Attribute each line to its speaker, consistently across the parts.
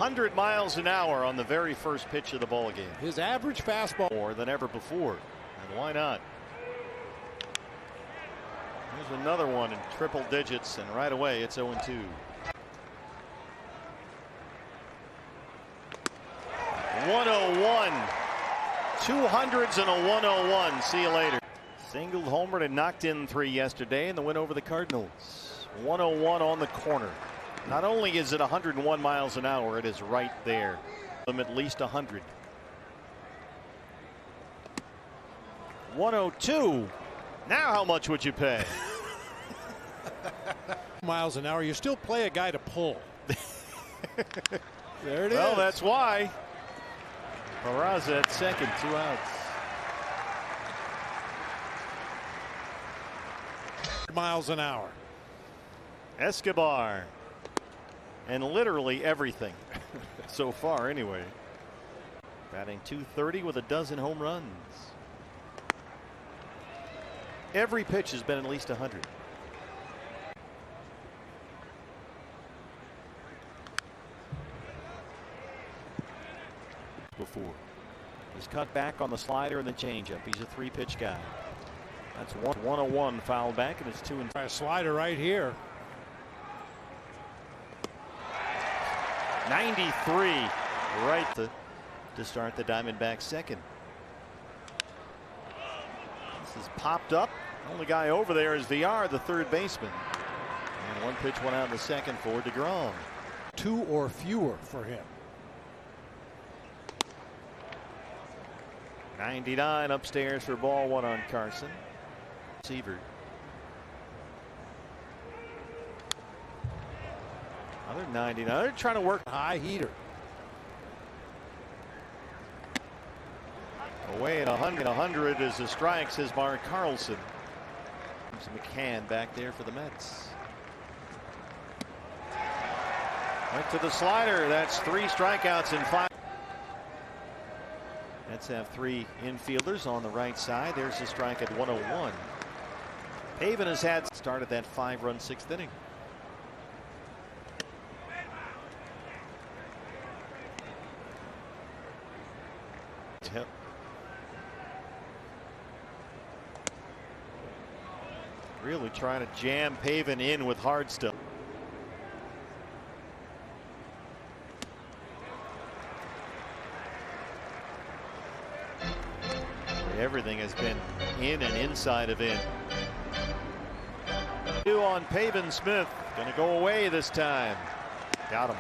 Speaker 1: 100 miles an hour on the very first pitch of the ball game.
Speaker 2: His average fastball
Speaker 1: more than ever before, and why not? Here's another one in triple digits, and right away it's 0-2. 101, 200s and a 101. See you later. Singled, homered, and knocked in 3 yesterday in the win over the Cardinals. 101 on the corner. Not only is it 101 miles an hour, it is right there. At least 100. 102. Now how much would you pay?
Speaker 2: miles an hour. You still play a guy to pull. There it is.
Speaker 1: Well, that's why. Peraza at second, 2 outs.
Speaker 2: Miles an hour.
Speaker 1: Escobar. And literally everything. So far, anyway. Batting .230 with a dozen home runs. Every pitch has been at least 100. Before. He's cut back on the slider and the changeup. He's a 3-pitch guy. That's 101 fouled back, and it's 2 and
Speaker 2: a slider right here.
Speaker 1: 93 right to start the Diamondbacks second. This is popped up. Only guy over there is VR, the third baseman. And 1 pitch went out in the second for deGrom.
Speaker 2: 2 or fewer for him.
Speaker 1: 99 upstairs for ball 1 on Carson. Receiver. Another 99. They're trying to work
Speaker 2: high heater.
Speaker 1: Away at 100. 100 is the strike, says Mark Carlson. McCann back there for the Mets. Went to the slider. That's 3 strikeouts in 5. Mets have 3 infielders on the right side. There's the strike at 101. Pavin has had started that 5-run 6th inning. Yep. Really trying to jam Pavin in with hard stuff. Everything has been in and inside of in. 2 on Pavin. Smith gonna go away this time. Got him.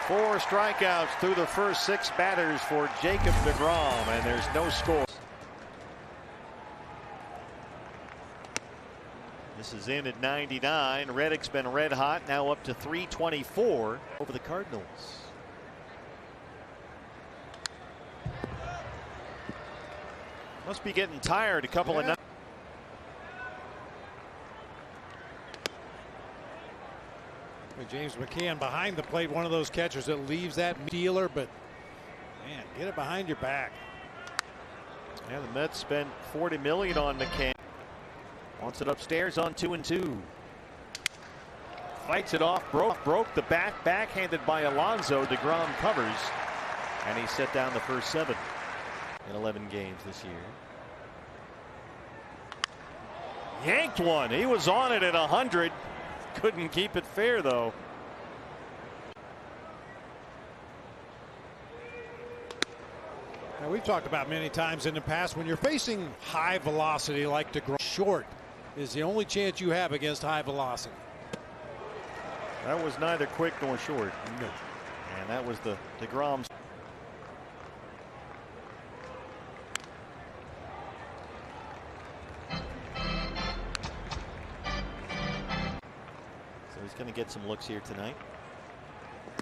Speaker 1: 4 strikeouts through the first 6 batters for Jacob deGrom, and there's no score. This is in at 99. Reddick's been red hot, now up to 324 over the Cardinals. Must be getting tired. A couple of.
Speaker 2: James McCann behind the plate, one of those catchers that leaves that dealer, but man, get it behind your back.
Speaker 1: Yeah, the Mets spent $40 million on McCann. Wants it upstairs on 2-2. Fights it off, broke the bat, backhanded by Alonso. deGrom covers, and he set down the first 7 in 11 games this year. Yanked one. He was on it at 100. Couldn't keep it fair, though.
Speaker 2: Now, we've talked about many times in the past, when you're facing high velocity like deGrom, short is the only chance you have against high velocity.
Speaker 1: That was neither quick nor short.
Speaker 2: No.
Speaker 1: And that was the deGrom's. He's going to get some looks here tonight.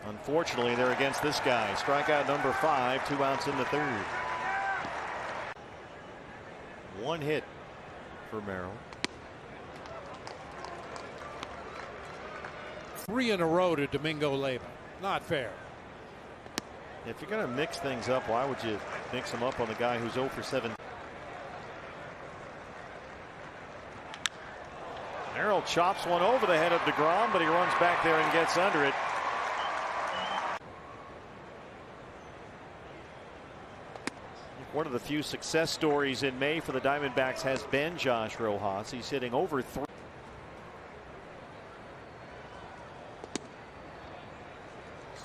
Speaker 1: Unfortunately, they're against this guy. Strikeout number 5, 2 outs in the 3rd. 1 hit for Merrill.
Speaker 2: 3 in a row to Domingo Leyva. Not fair.
Speaker 1: If you're going to mix things up, why would you mix them up on the guy who's 0 for 7? Merrill chops one over the head of deGrom, but he runs back there and gets under it. One of the few success stories in May for the Diamondbacks has been Josh Rojas. He's hitting over 3.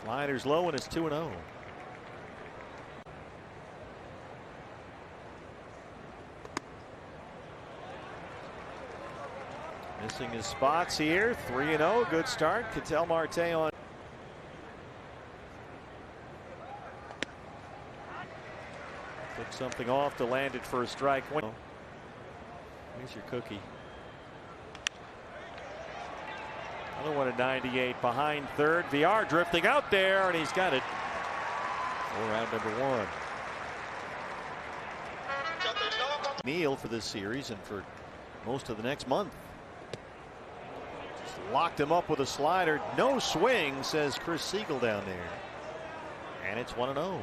Speaker 1: Sliders low and it's 2-0. Missing his spots here. 3-0. Good start. Ketel Marte on. Took something off to land it for a strike. Here's your cookie. Another one at 98 behind third. VR drifting out there, and he's got it for round number 1. Neal for this series and for most of the next month. Just locked him up with a slider. No swing, says Chris Siegel down there. And it's 1-0.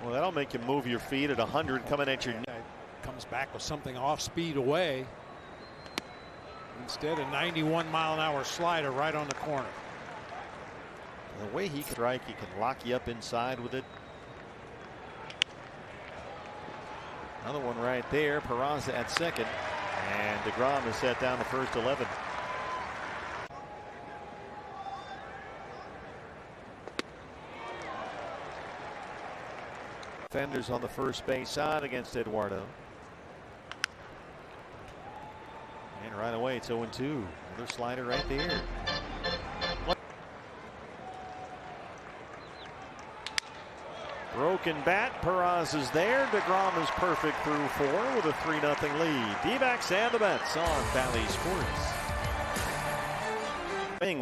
Speaker 1: Well, that'll make you move your feet at 100 coming at your.
Speaker 2: Comes back with something off speed away. Instead, a 91-mile-an-hour slider right on the corner.
Speaker 1: The way he can strike, he can lock you up inside with it. Another one right there. Peraza at second. And deGrom has set down the first 11. Defenders on the first base side against Eduardo. And right away it's 0-2. Another slider right there. Broken bat. Peraza's there. deGrom is perfect through 4 with a 3-0 lead. D-backs and the Mets on Valley Sports.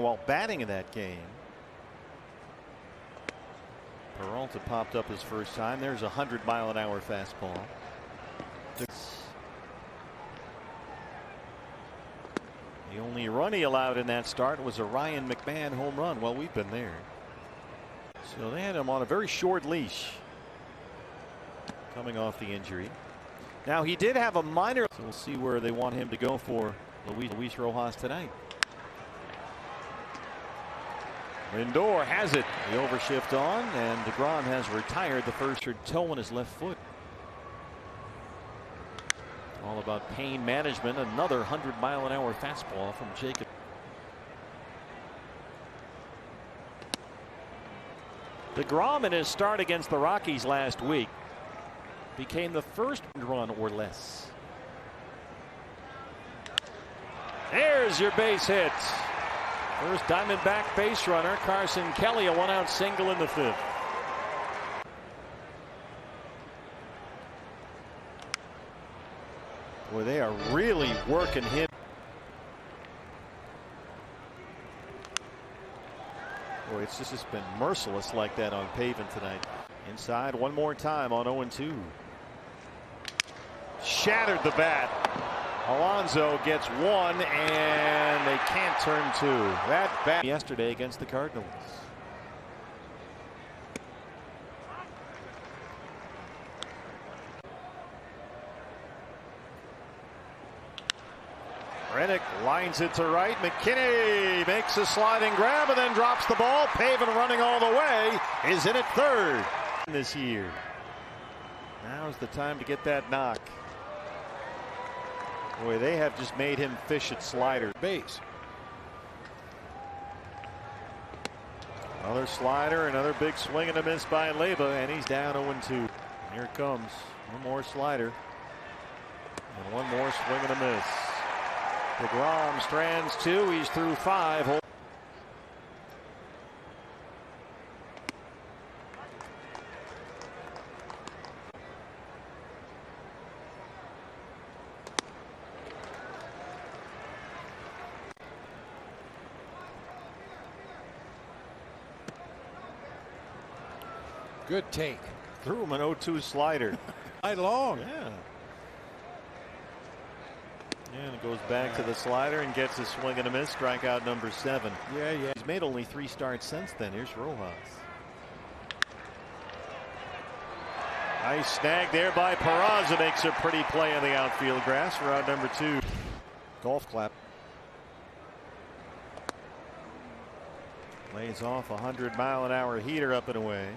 Speaker 1: While batting in that game. Peralta popped up his first time. There's a 100-mile-an-hour fastball. The only run he allowed in that start was a Ryan McMahon home run. Well, we've been there. So they had him on a very short leash coming off the injury. Now he did have a minor. So we'll see where they want him to go for Luis Rojas tonight. Lindor has it. The overshift on, and deGrom has retired the first toe on his left foot. All about pain management. Another 100-mile-an-hour fastball from Jacob. deGrom in his start against the Rockies last week became the first run or less. There's your base hit. First Diamondback base runner. Carson Kelly, a 1-out single in the 5th. Boy, they are really working him. Boy, it's just been merciless like that on pavement tonight. Inside one more time on 0-2. Shattered the bat. Alonso gets 1, and they can't turn 2. That bat yesterday against the Cardinals. Reddick lines it to right. McKinney makes a sliding grab and then drops the ball. Pavin running all the way is in at third this year. Now's the time to get that knock. Boy, they have just made him fish at slider base. Another slider, another big swing and a miss by Leyva, and he's down 0-2. Here it comes. One more slider. And one more swing and a miss. deGrom strands 2. He's through 5.
Speaker 2: Good take.
Speaker 1: Threw him an 0-2 slider.
Speaker 2: Right long.
Speaker 1: Yeah. And it goes back to the slider and gets a swing and a miss. Strikeout number 7.
Speaker 2: Yeah.
Speaker 1: He's made only 3 starts since then. Here's Rojas. Nice snag there by Peraza. Makes a pretty play on the outfield grass for out number 2. Golf clap. Lays off 100-mile-an-hour heater up and away.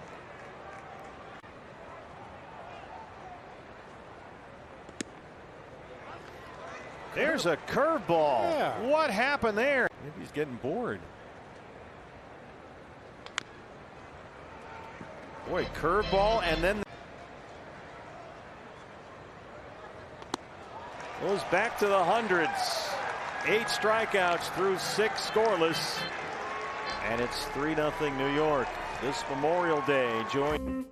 Speaker 1: There's a curveball.
Speaker 2: Yeah.
Speaker 1: What happened there? Maybe he's getting bored. Boy, curveball, and then goes back to the hundreds. 8 strikeouts through 6 scoreless. And it's 3-0 New York. This Memorial Day, join.